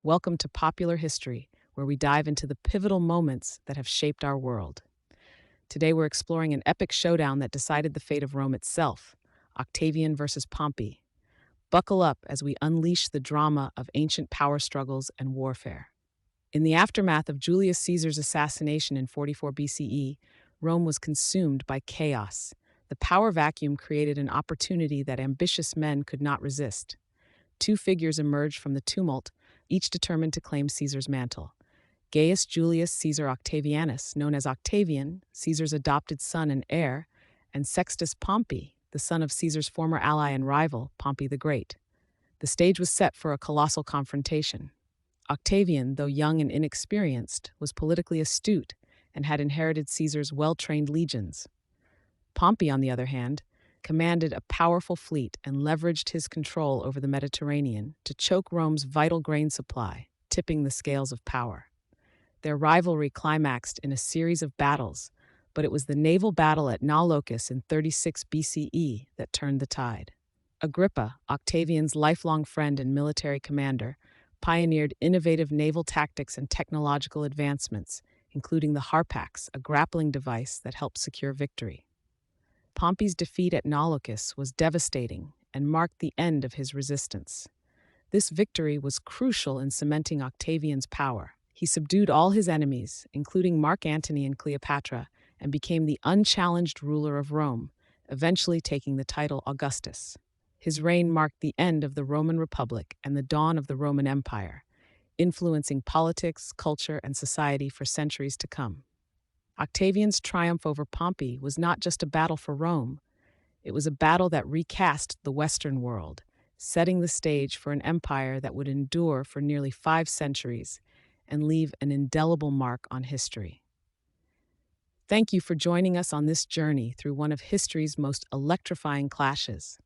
Welcome to Popular History, where we dive into the pivotal moments that have shaped our world. Today we're exploring an epic showdown that decided the fate of Rome itself, Octavian versus Pompey. Buckle up as we unleash the drama of ancient power struggles and warfare. In the aftermath of Julius Caesar's assassination in 44 BCE, Rome was consumed by chaos. The power vacuum created an opportunity that ambitious men could not resist. Two figures emerged from the tumult, each determined to claim Caesar's mantle. Gaius Julius Caesar Octavianus, known as Octavian, Caesar's adopted son and heir, and Sextus Pompey, the son of Caesar's former ally and rival, Pompey the Great. The stage was set for a colossal confrontation. Octavian, though young and inexperienced, was politically astute and had inherited Caesar's well-trained legions. Pompey, on the other hand, commanded a powerful fleet and leveraged his control over the Mediterranean to choke Rome's vital grain supply, tipping the scales of power. Their rivalry climaxed in a series of battles, but it was the naval battle at Naupactus in 36 BCE that turned the tide. Agrippa, Octavian's lifelong friend and military commander, pioneered innovative naval tactics and technological advancements, including the harpax, a grappling device that helped secure victory. Pompey's defeat at Naupactus was devastating and marked the end of his resistance. This victory was crucial in cementing Octavian's power. He subdued all his enemies, including Mark Antony and Cleopatra, and became the unchallenged ruler of Rome, eventually taking the title Augustus. His reign marked the end of the Roman Republic and the dawn of the Roman Empire, influencing politics, culture, and society for centuries to come. Octavian's triumph over Pompey was not just a battle for Rome, it was a battle that recast the Western world, setting the stage for an empire that would endure for nearly 5 centuries and leave an indelible mark on history. Thank you for joining us on this journey through one of history's most electrifying clashes.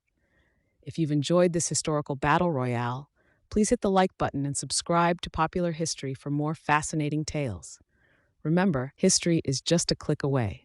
If you've enjoyed this historical battle royale, please hit the like button and subscribe to Popular History for more fascinating tales. Remember, history is just a click away.